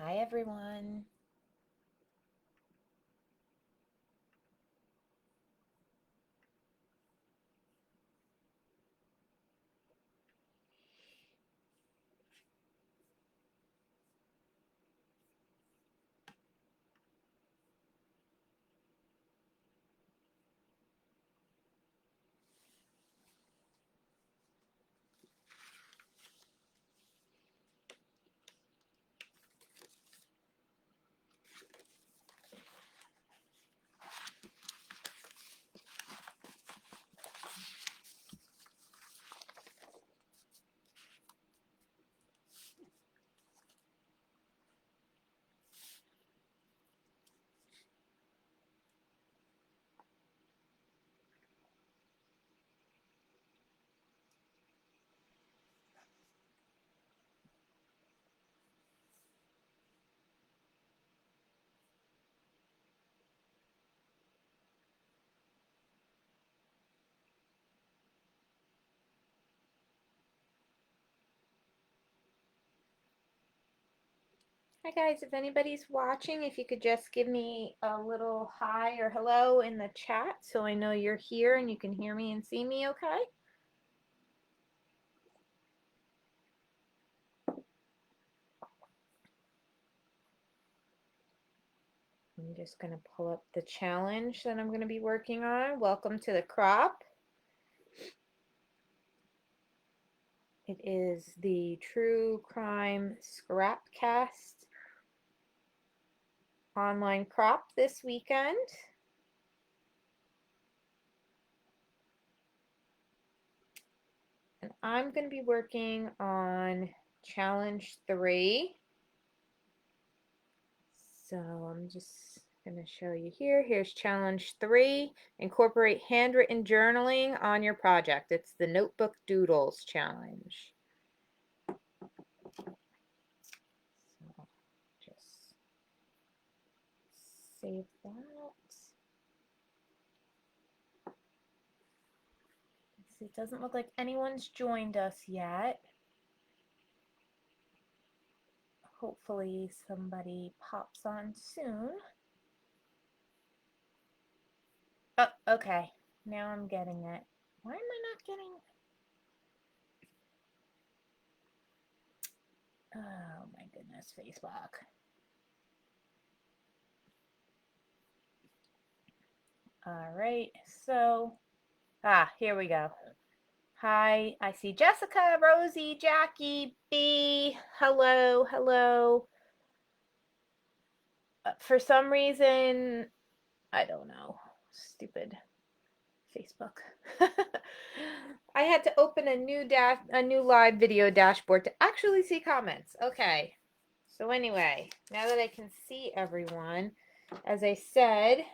Hi, everyone. Hi, guys. If anybody's watching, if you could just give me a little hi or hello in the chat so I know you're here and you can hear me and see me okay? I'm just going to pull up the challenge that I'm going to be working on. Welcome to the crop. It is the True Crime ScrapCast online crop this weekend. And I'm going to be working on challenge 3. So I'm just going to show you here. Here's challenge 3. Incorporate handwritten journaling on your project. It's the Notebook Doodles challenge. So just save that. It doesn't look like anyone's joined us yet. Hopefully somebody pops on soon. Oh, okay. Now I'm getting it. Why am I not getting... Oh my goodness, Facebook. All right, so, here we go. Hi, I see Jessica, Rosie, Jackie, B. Hello, hello. For some reason, I don't know, stupid Facebook. I had to open a new live video dashboard to actually see comments. Okay. So anyway, now that I can see everyone, as I said,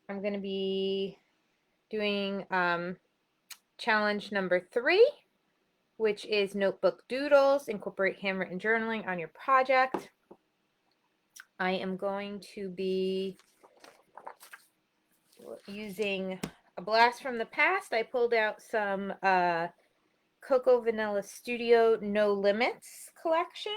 I'm going to be doing challenge number 3, which is Notebook Doodles. Incorporate handwritten journaling on your project. I am going to be using a blast from the past. I pulled out some Cocoa Vanilla Studio No Limits collection.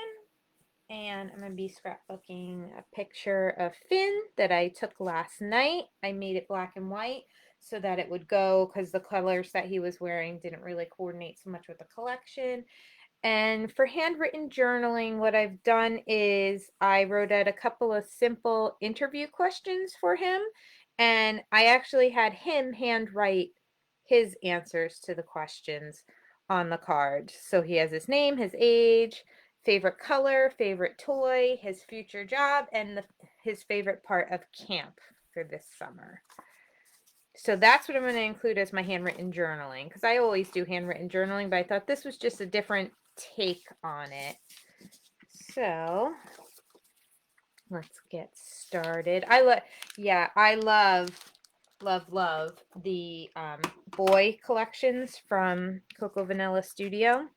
And I'm going to be scrapbooking a picture of Finn that I took last night. I made it black and white so that it would go, because the colors that he was wearing didn't really coordinate so much with the collection. And for handwritten journaling, what I've done is I wrote out a couple of simple interview questions for him. And I actually had him handwrite his answers to the questions on the card. So he has his name, his age, favorite color, favorite toy, his future job, and his favorite part of camp for this summer. So that's what I'm going to include as my handwritten journaling, because I always do handwritten journaling, but I thought this was just a different take on it. So let's get started. I love the boy collections from Cocoa Vanilla Studio.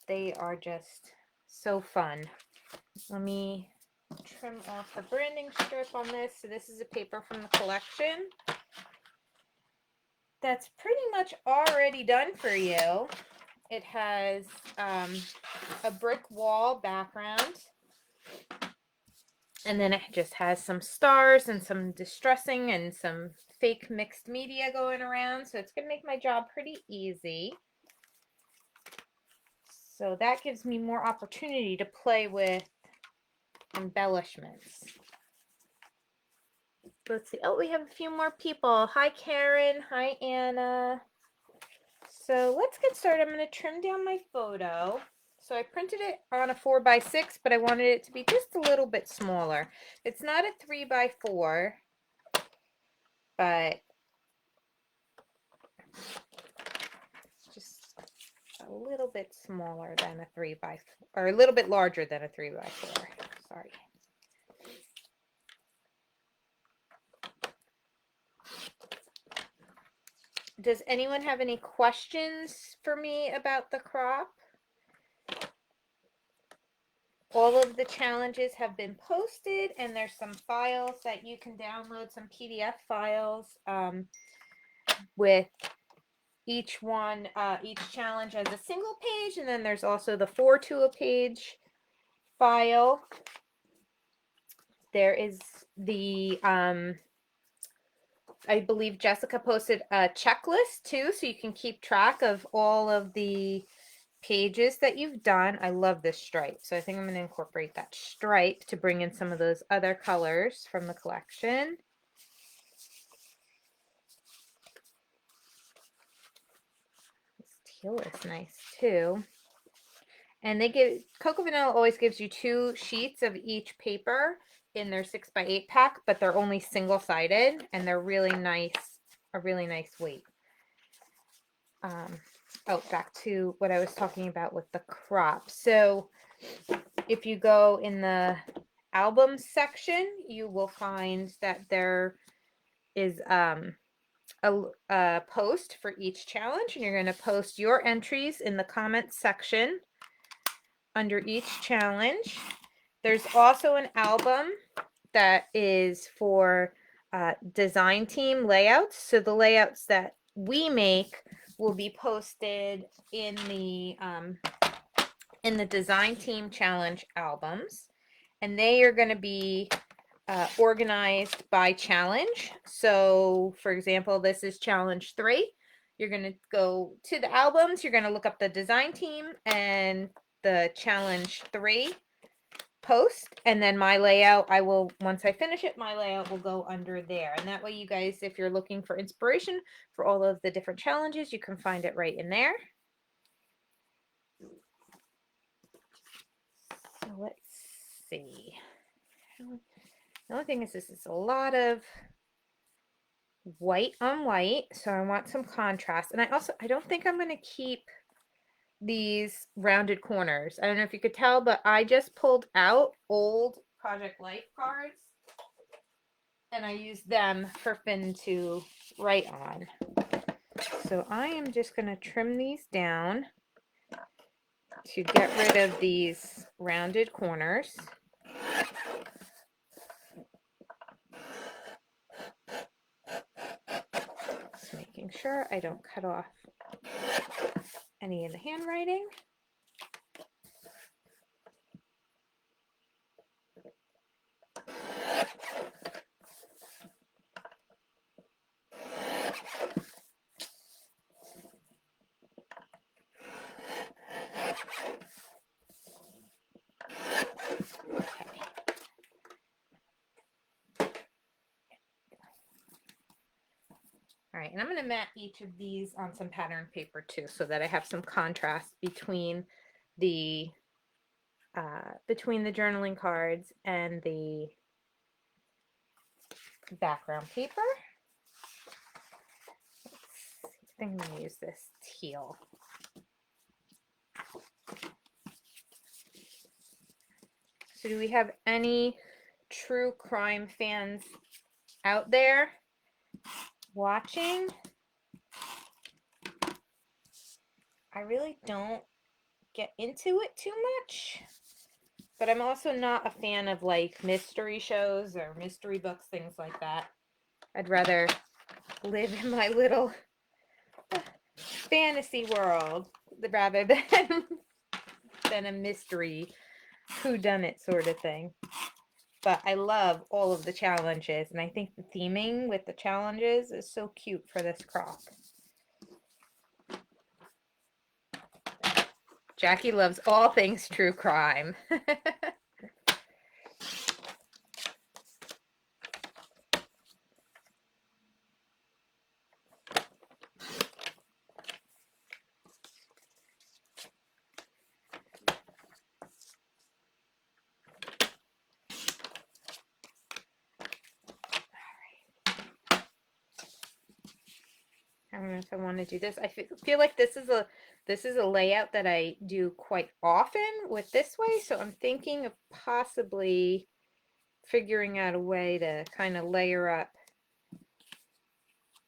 They are just so fun. Let me trim off the branding strip on this. So this is a paper from the collection that's pretty much already done for you. It has a brick wall background. And then it just has some stars and some distressing and some fake mixed media going around. So it's going to make my job pretty easy. So that gives me more opportunity to play with embellishments. Let's see. Oh, we have a few more people. Hi, Karen. Hi, Anna. So let's get started. I'm going to trim down my photo. So I printed it on a 4x6, but I wanted it to be just a little bit smaller. It's not a 3x4, but just a little bit smaller than a 3x4, or a little bit larger than a 3x4. Sorry. Does anyone have any questions for me about the crop? All of the challenges have been posted, and there's some files that you can download, some PDF files with each one, each challenge as a single page, and then there's also the 4 to a page file. There is the, I believe Jessica posted a checklist too, so you can keep track of all of the pages that you've done. I love this stripe, so I think I'm going to incorporate that stripe to bring in some of those other colors from the collection. This teal is nice too. And they give, Cocoa Vanilla always gives you 2 sheets of each paper in their 6x8 pack, but they're only single-sided, and they're really nice, a really nice weight. Oh, back to what I was talking about with the crop. So if you go in the album section, you will find that there is a post for each challenge, and you're going to post your entries in the comments section under each challenge. There's also an album that is for design team layouts. So the layouts that we make will be posted in the design team challenge albums, and they are going to be organized by challenge. So for example, this is challenge 3. You're going to go to the albums, you're going to look up the design team and the challenge 3 post, and then my layout, I will, once I finish it, my layout will go under there, and that way you guys, if you're looking for inspiration for all of the different challenges, you can find it right in there. So let's see. The only thing is, this is a lot of white on white, so I want some contrast, and I don't think I'm going to keep these rounded corners. I don't know if you could tell, but I just pulled out old Project Life cards, and I used them for Finn to write on. So I am just going to trim these down to get rid of these rounded corners. Just making sure I don't cut off any of the handwriting. All right, and I'm going to mat each of these on some pattern paper too, so that I have some contrast between the journaling cards and the background paper. I think I'm going to use this teal. So do we have any true crime fans out there watching? I really don't get into it too much, but I'm also not a fan of like mystery shows or mystery books, things like that. I'd rather live in my little fantasy world. rather than a mystery whodunit sort of thing. But I love all of the challenges, and I think the theming with the challenges is so cute for this crop. Jackie loves all things true crime. I don't know if I want to do this. I feel like this is a layout that I do quite often with this way, so I'm thinking of possibly figuring out a way to kind of layer up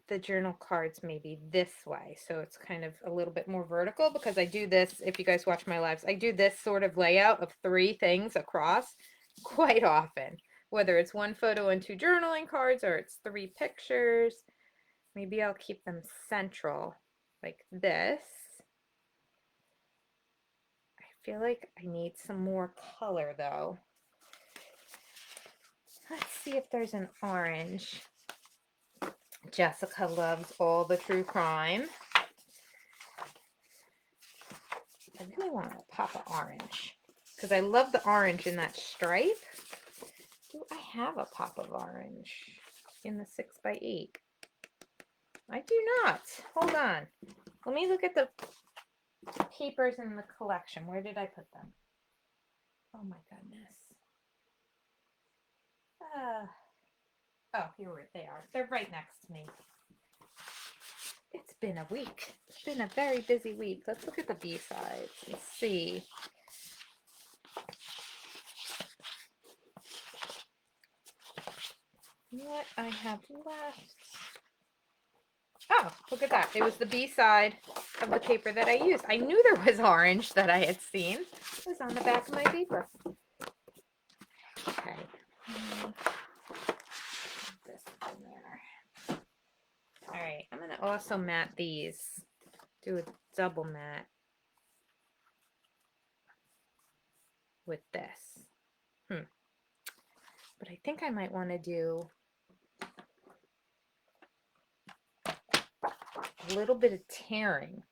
the journal cards maybe this way, so it's kind of a little bit more vertical, because I do this, if you guys watch my lives, I do this sort of layout of 3 things across quite often, whether it's 1 photo and 2 journaling cards or it's 3 pictures. Maybe I'll keep them central like this. I feel like I need some more color though. Let's see if there's an orange. Jessica loves all the true crime. I really want a pop of orange because I love the orange in that stripe. Do I have a pop of orange in the 6x8? I do not. Hold on. Let me look at the papers in the collection. Where did I put them? Oh my goodness. Oh, here they are. They're right next to me. It's been a week. It's been a very busy week. Let's look at the B-sides and see. What I have left. Oh, look at that. It was the B-side of the paper that I used. I knew there was orange that I had seen. It was on the back of my paper. Okay. This in there. All right. I'm going to also mat these. Do a double mat with this. But I think I might want to do a little bit of tearing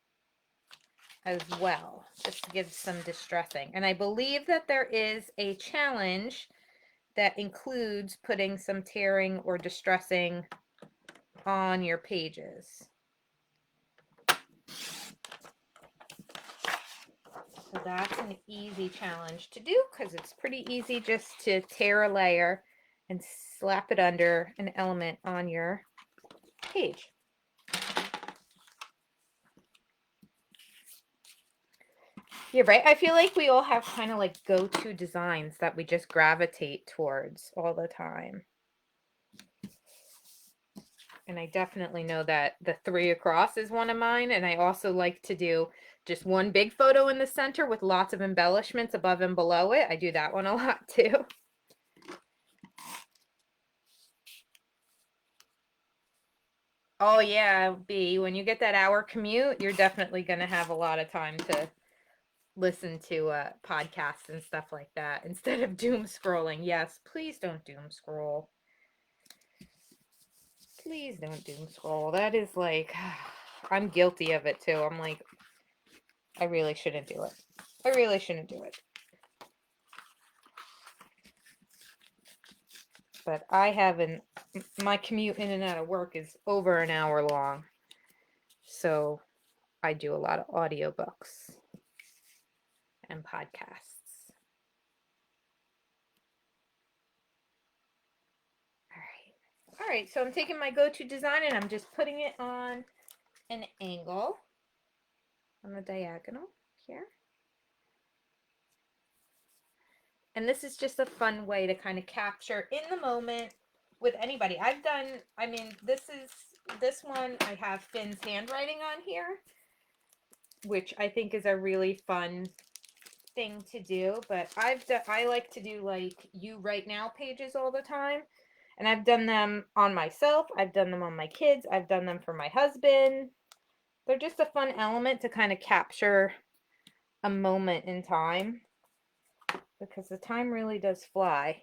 as well, just to give some distressing. And I believe that there is a challenge that includes putting some tearing or distressing on your pages. So that's an easy challenge to do because it's pretty easy just to tear a layer and slap it under an element on your page. You're right. I feel like we all have kind of like go-to designs that we just gravitate towards all the time. And I definitely know that the 3 across is one of mine. And I also like to do just one big photo in the center with lots of embellishments above and below it. I do that one a lot too. Oh yeah, B, when you get that hour commute, you're definitely going to have a lot of time to listen to podcasts and stuff like that instead of doom scrolling. Yes, please don't doom scroll. Please don't doom scroll. That is like, I'm guilty of it too. I'm like, I really shouldn't do it. I really shouldn't do it. But I haven't, my commute in and out of work is over an hour long. So I do a lot of audiobooks and podcasts. All right, so I'm taking my go-to design and I'm just putting it on an angle on the diagonal here. And this is just a fun way to kind of capture in the moment with anybody. This one, I have Finn's handwriting on here, which I think is a really fun thing to do. But I like to do like you right now pages all the time. And I've done them on myself. I've done them on my kids. I've done them for my husband. They're just a fun element to kind of capture a moment in time, because the time really does fly.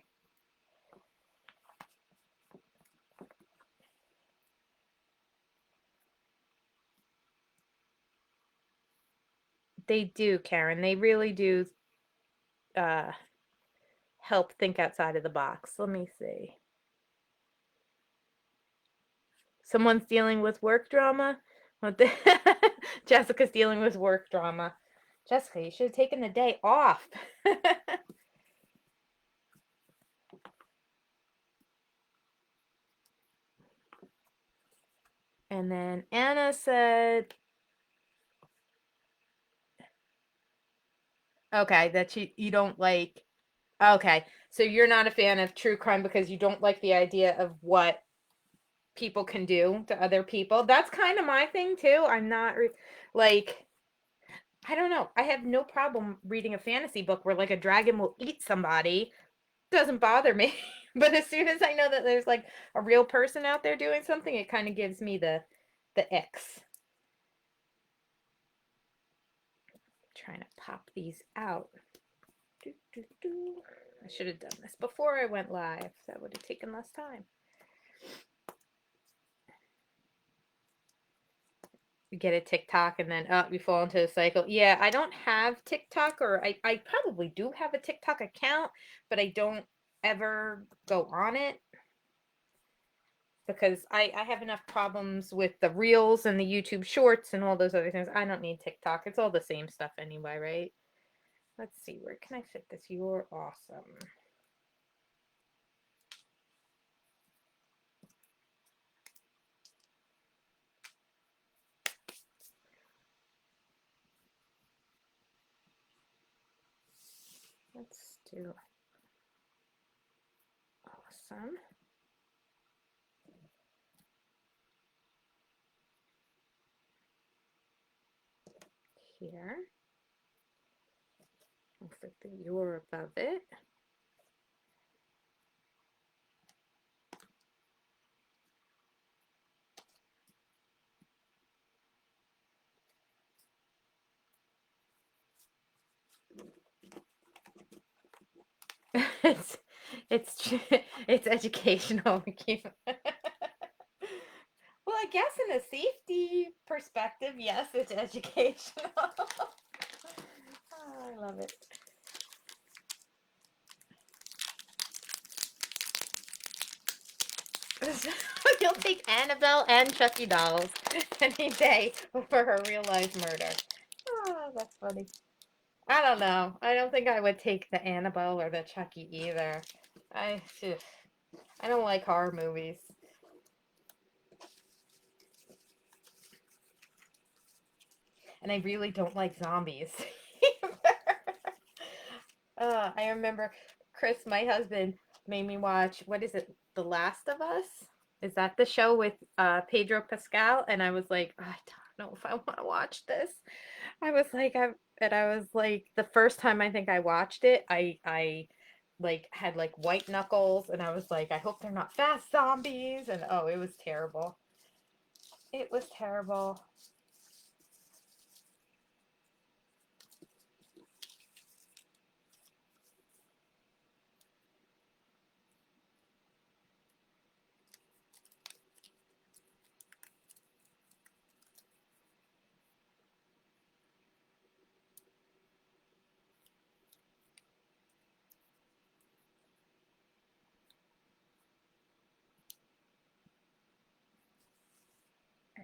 They do, Karen. They really do help think outside of the box. Let me see. Someone's dealing with work drama. Jessica's dealing with work drama. Jessica, you should have taken the day off. And then Anna said, okay, that you don't like. Okay, so you're not a fan of true crime because you don't like the idea of what people can do to other people. That's kind of my thing too. I'm not like, I don't know. I have no problem reading a fantasy book where like a dragon will eat somebody. Doesn't bother me. But as soon as I know that there's like a real person out there doing something, it kind of gives me the icks. Trying to pop these out. I should have done this before I went live. That would have taken less time. You get a TikTok and then you fall into a cycle. Yeah, I don't have TikTok, or I probably do have a TikTok account, but I don't ever go on it because I have enough problems with the reels and the YouTube shorts and all those other things. I don't need TikTok. It's all the same stuff anyway, right? Let's see, where can I fit this? You're awesome. Let's do awesome. Here. I'll fit the you're above it. it's it's it's educational. Well, I guess in a safety perspective, yes, it's educational. Oh, I love it. You'll take Annabelle and Chucky dolls any day for her real life murder. Oh, that's funny. I don't know. I don't think I would take the Annabelle or the Chucky either. I I don't like horror movies. And I really don't like zombies either. I remember Chris, my husband, made me watch, what is it, The Last of Us? Is that the show with Pedro Pascal? And I was like, I don't know if I want to watch this. I was like, the first time I think I watched it, I like had like white knuckles, and I was like, I hope they're not fast zombies. And oh, it was terrible. It was terrible.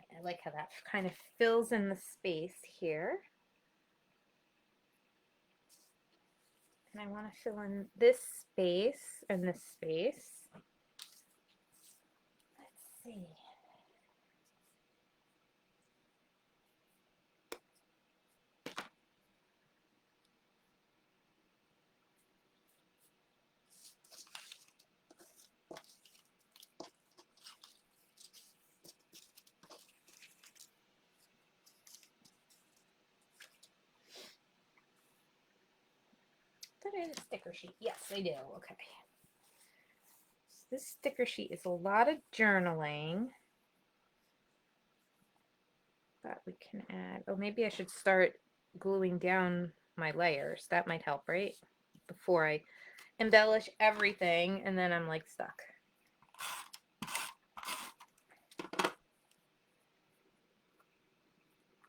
I like how that kind of fills in the space here. And I want to fill in this space and this space. Let's see. Did I have a sticker sheet? Yes, I do. Okay. So this sticker sheet is a lot of journaling. But we can add, oh, maybe I should start gluing down my layers. That might help, right? Before I embellish everything and then I'm like stuck.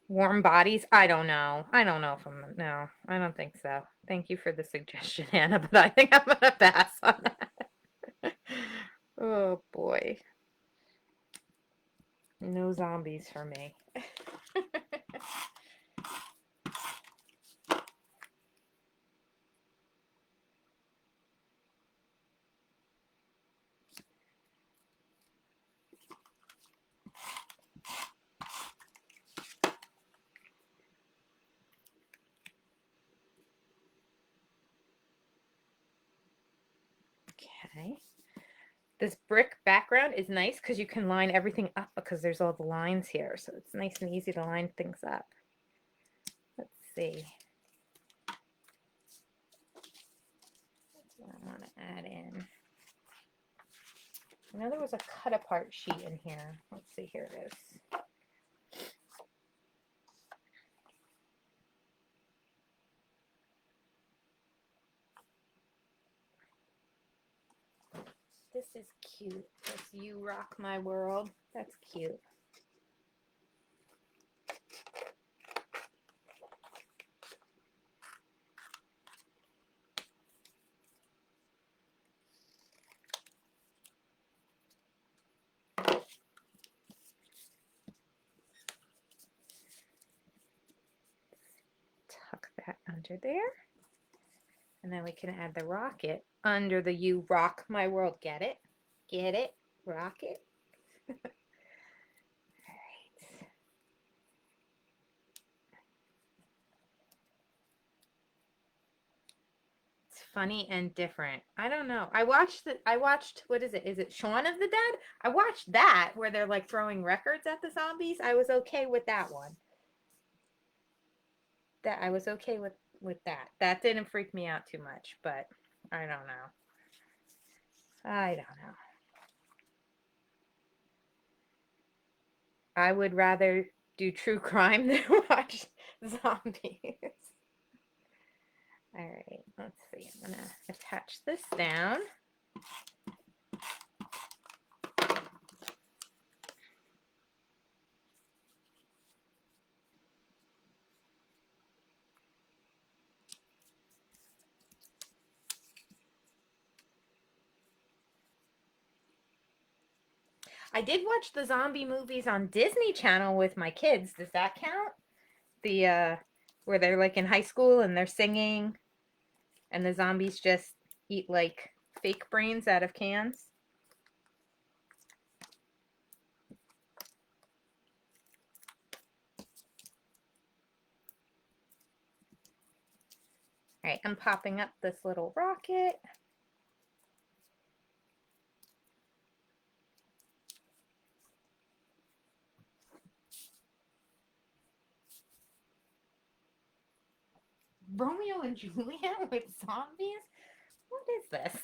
Warm bodies? I don't know. I don't know if I'm, no, I don't think so. Thank you for the suggestion, Hannah, but I think I'm going to pass on that. Oh boy. No zombies for me. Okay. This brick background is nice because you can line everything up because there's all the lines here. So it's nice and easy to line things up. Let's see. That's what I want to add in. I know there was a cut apart sheet in here. Let's see, here it is. This is cute. This You Rock My World. That's cute. Tuck that under there. And then we can add the rocket under the You Rock My World. Get it? Get it? Rocket? All right. It's funny and different. I don't know. I watched, what is it? Is it Shaun of the Dead? I watched that where they're like throwing records at the zombies. I was okay with that one. That I was okay with that. That didn't freak me out too much, but I don't know. I don't know. I would rather do true crime than watch zombies. All right, let's see. I'm gonna attach this down. I did watch the zombie movies on Disney Channel with my kids. Does that count? The where they're like in high school and they're singing and the zombies just eat like fake brains out of cans. All right, I'm popping up this little rocket. Romeo and Juliet with zombies? What is this?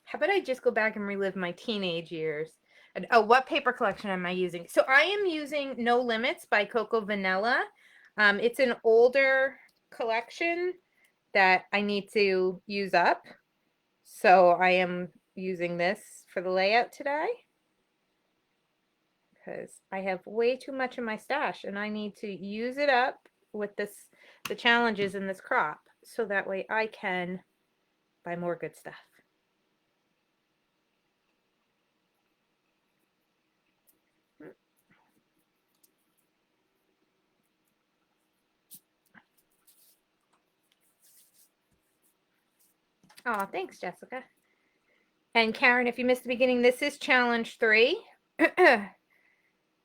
How about I just go back and relive my teenage years? And, oh, what paper collection am I using? So I am using No Limits by Coco Vanilla. It's an older collection that I need to use up. So I am using this for the layout today because I have way too much in my stash and I need to use it up with the challenges in this crop so that way I can buy more good stuff. Oh, thanks, Jessica. And Karen, if you missed the beginning, this is challenge 3,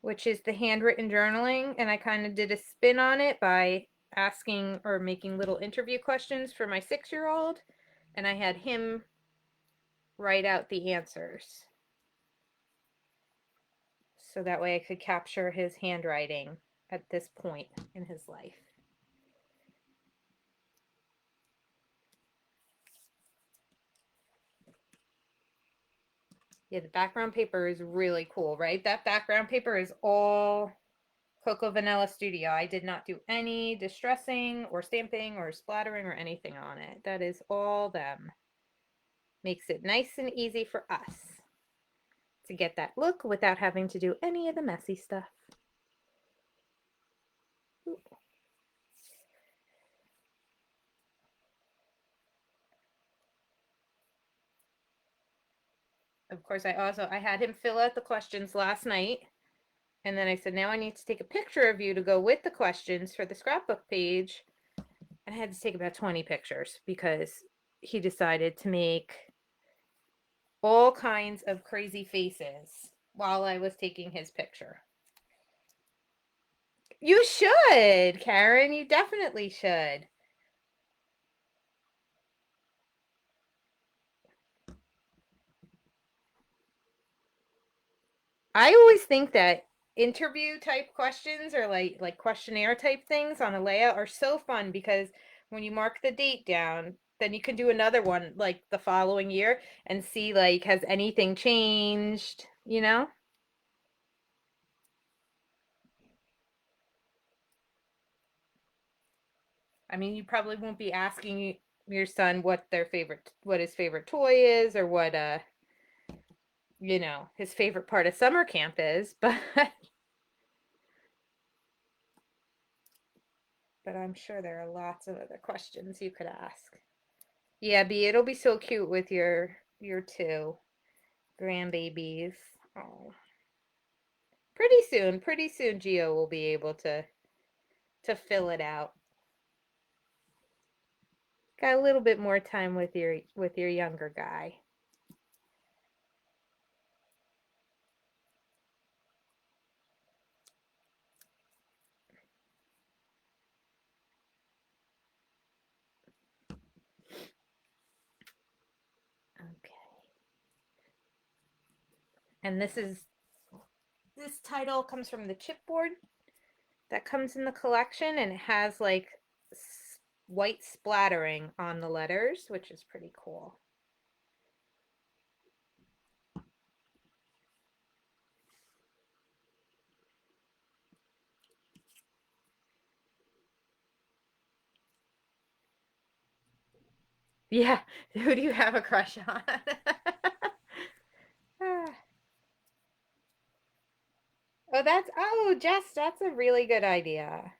which is the handwritten journaling. And I kind of did a spin on it by asking or making little interview questions for my 6-year-old. And I had him write out the answers. so that way I could capture his handwriting at this point in his life. Yeah, the background paper is really cool, right? That background paper is all Cocoa Vanilla Studio. I did not do any distressing or stamping or splattering or anything on it. That is all them. Makes it nice and easy for us to get that look without having to do any of the messy stuff. Ooh. Of course, I had him fill out the questions last night. And then I said, now I need to take a picture of you to go with the questions for the scrapbook page. And I had to take about 20 pictures because he decided to make all kinds of crazy faces while I was taking his picture. You should, Karen. You definitely should. I always think that interview type questions or like questionnaire type things on a layout are so fun because when you mark the date down, then you can do another one like the following year and see like has anything changed, you know? I mean, you probably won't be asking your son what his favorite toy is or what his favorite part of summer camp is, but I'm sure there are lots of other questions you could ask. Yeah, B, it'll be so cute with your two grandbabies. Oh. Pretty soon Gio will be able to fill it out. Got a little bit more time with your younger guy. Okay. And this title comes from the chipboard that comes in the collection, and it has like white splattering on the letters, which is pretty cool. Yeah, who do you have a crush on? Jess, that's a really good idea.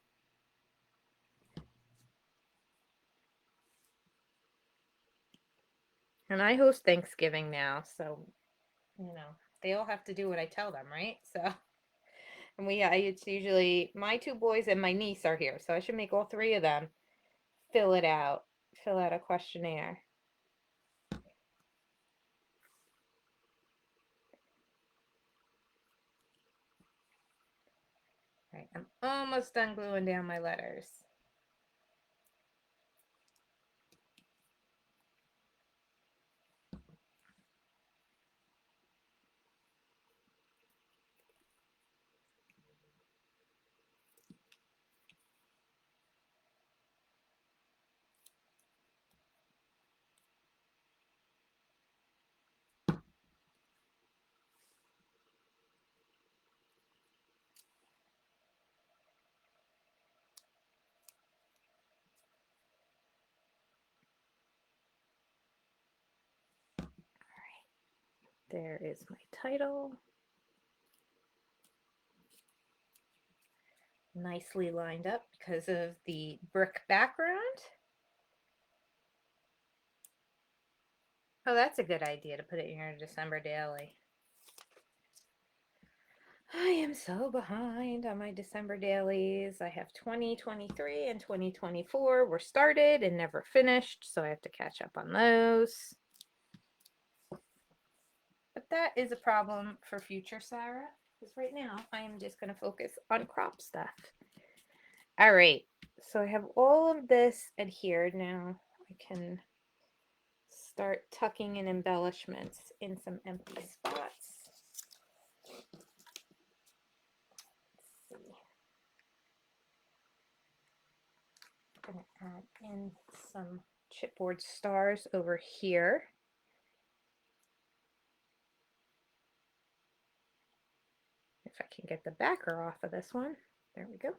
And I host Thanksgiving now, so they all have to do what I tell them, right? So, and it's usually my two boys and my niece are here, so I should make all three of them fill out a questionnaire. Right, I'm almost done gluing down my letters. There is my title. Nicely lined up because of the brick background. Oh, that's a good idea to put it in your December daily. I am so behind on my December dailies. I have 2023 and 2024 were started and never finished, so I have to catch up on those. But that is a problem for future Sarah, because right now I am just going to focus on crop stuff. All right, so I have all of this adhered now. I can start tucking in embellishments in some empty spots. I'm going to add in some chipboard stars over here. If I can get the backer off of this one. There we go.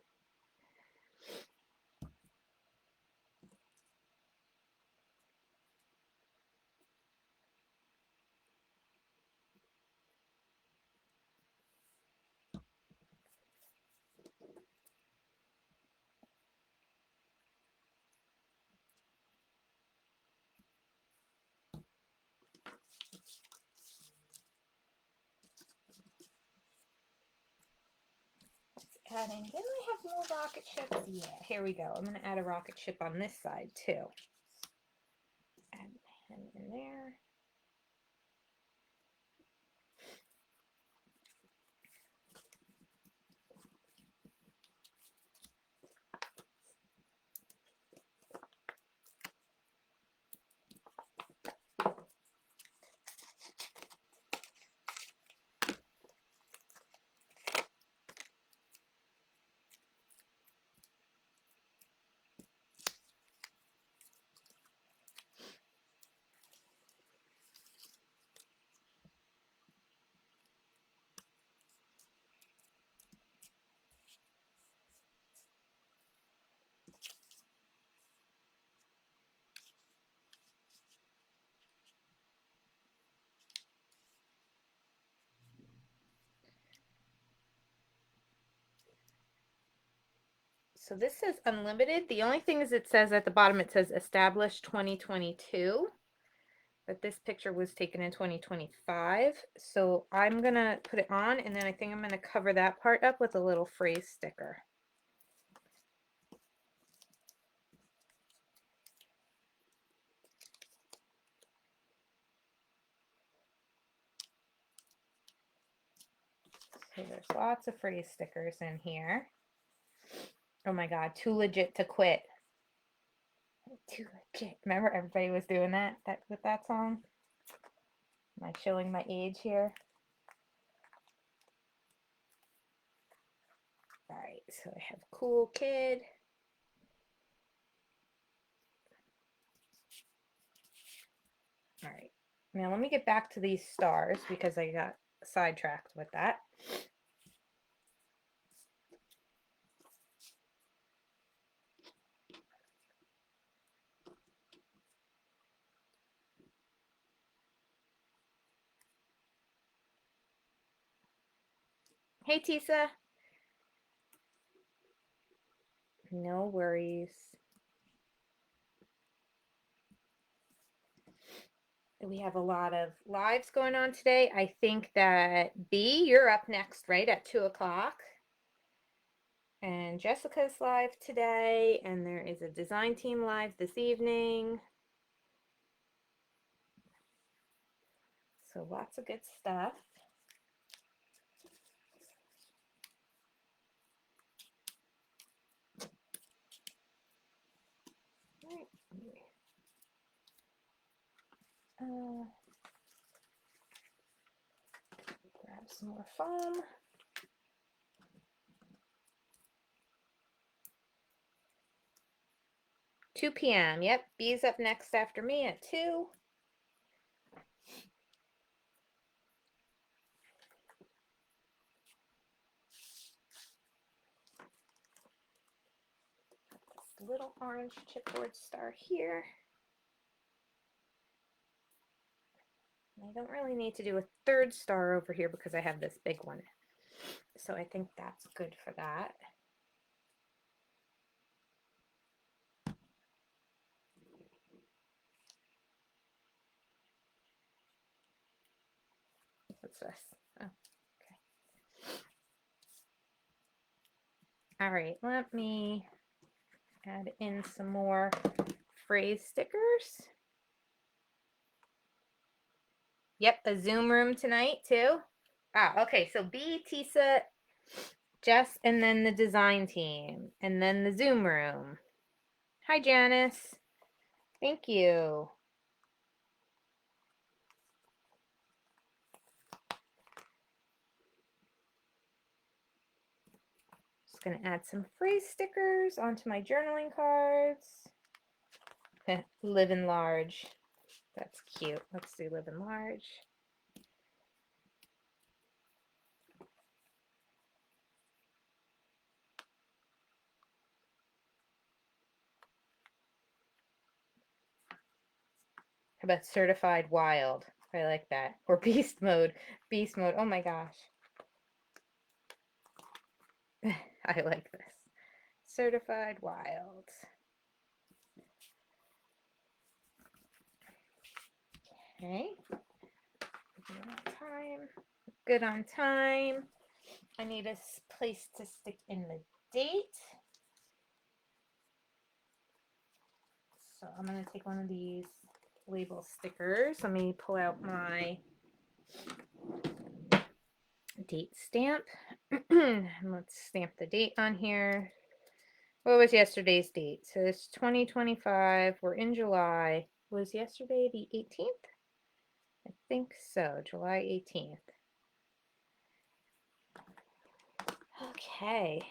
Adding, didn't I have more rocket ships? Yeah, here we go. I'm going to add a rocket ship on this side too. Add him in there. So this says unlimited. The only thing is it says at the bottom, it says established 2022. But this picture was taken in 2025. So I'm going to put it on, and then I think I'm going to cover that part up with a little phrase sticker. So there's lots of phrase stickers in here. Oh my God, too legit to quit. Too legit. Remember everybody was doing that with that song? Am I showing my age here? All right, so I have Cool Kid. All right, now let me get back to these stars because I got sidetracked with that. Hey, Tisa. No worries. We have a lot of lives going on today. I think that B, you're up next, right, at 2 o'clock. And Jessica's live today, and there is a design team live this evening. So lots of good stuff. Grab some more foam. $2 p.m. Yep, B's up next after me at 2. This little orange chipboard star here. I don't really need to do a third star over here because I have this big one. So I think that's good for that. What's this? Oh, okay. All right, let me add in some more phrase stickers. Yep, a Zoom room tonight too. Ah, okay, so B, Tisa, Jess, and then the design team, and then the Zoom room. Hi, Janice. Thank you. going to add some phrase stickers onto my journaling cards. Live in large. That's cute. Let's do live in large. How about certified wild? I like that. Or beast mode. Beast mode. Oh my gosh. I like this. Certified wild. Okay. Good on time. Good on time. I need a place to stick in the date. So I'm going to take one of these label stickers. Let me pull out my date stamp. Let's stamp the date on here. What was yesterday's date? So it's 2025. We're in July. Was yesterday the 18th? I think so. July 18th. Okay.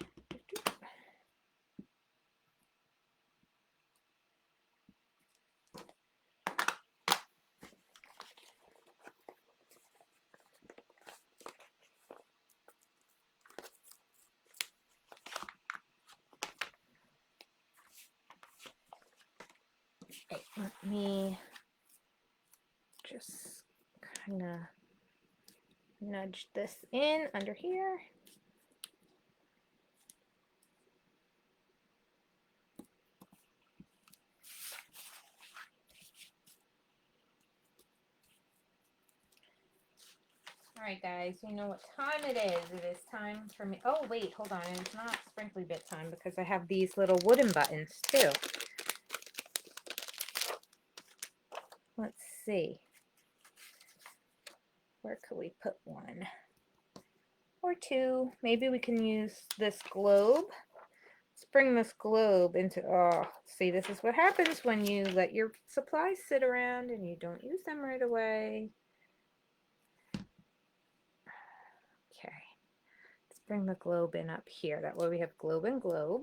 Okay, let me just kind of nudge this in under here. All right, guys, you know what time it is. It is time for me. Oh, wait, hold on. It's not sprinkly bit time because I have these little wooden buttons too. Let's see. Where could we put one? Or two. Maybe we can use this globe. Let's bring this globe into, oh, see, this is what happens when you let your supplies sit around and you don't use them right away. Okay. Let's bring the globe in up here. That way we have globe and globe.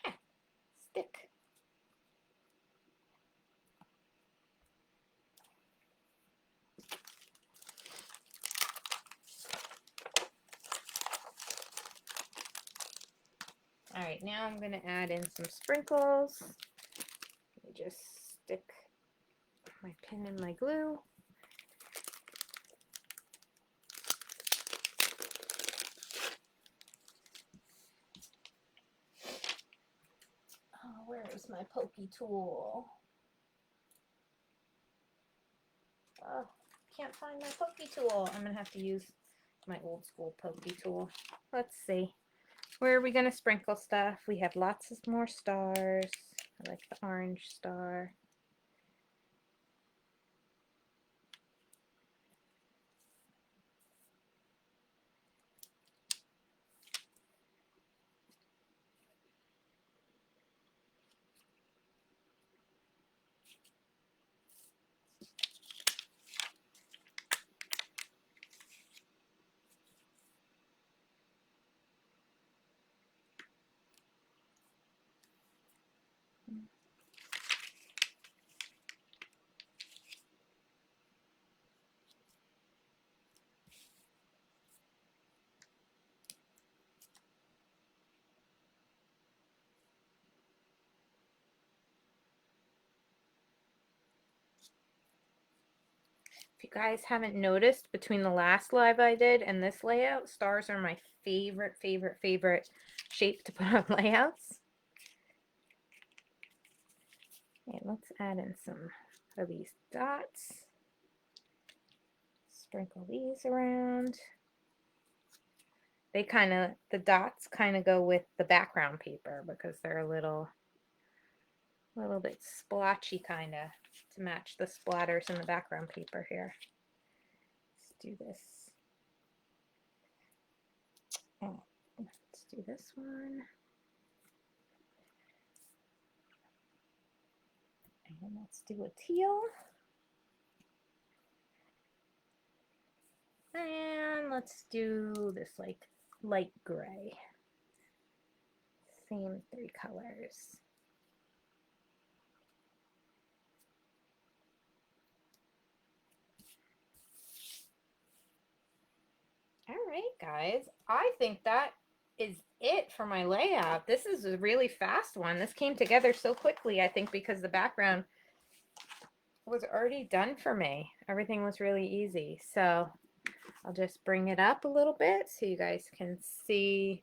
Ah, stick. All right, now I'm going to add in some sprinkles. Let me just stick my pin in my glue. Oh, where is my pokey tool? Oh, can't find my pokey tool. I'm going to have to use my old school pokey tool. Let's see. Where are we going to sprinkle stuff? We have lots of more stars. I like the orange star. If you guys haven't noticed, between the last live I did and this layout, stars are my favorite shape to put on layouts. And let's add in some of these dots. Sprinkle these around. They the dots kind of go with the background paper because they're a little bit splotchy kind of to match the splatters in the background paper here. Let's do this. Oh, let's do this one. And let's do a teal. And let's do this like light gray. same 3 colors. All right, guys, I think that is it for my layout. This is a really fast one. This came together so quickly, I think, because the background was already done for me. Everything was really easy. So I'll just bring it up a little bit so you guys can see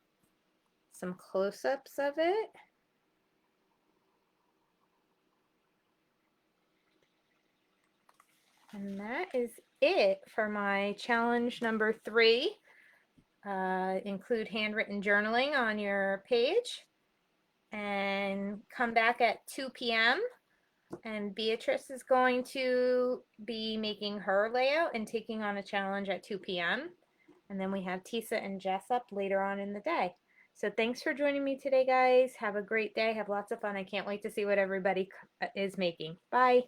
some close-ups of it. And that is it for my challenge number 3. Include handwritten journaling on your page and come back at 2 p.m. and Beatrice is going to be making her layout and taking on a challenge at 2 p.m. And then we have Tisa and Jess up later on in the day. So thanks for joining me today, guys. Have a great day. Have lots of fun. I can't wait to see what everybody is making. Bye.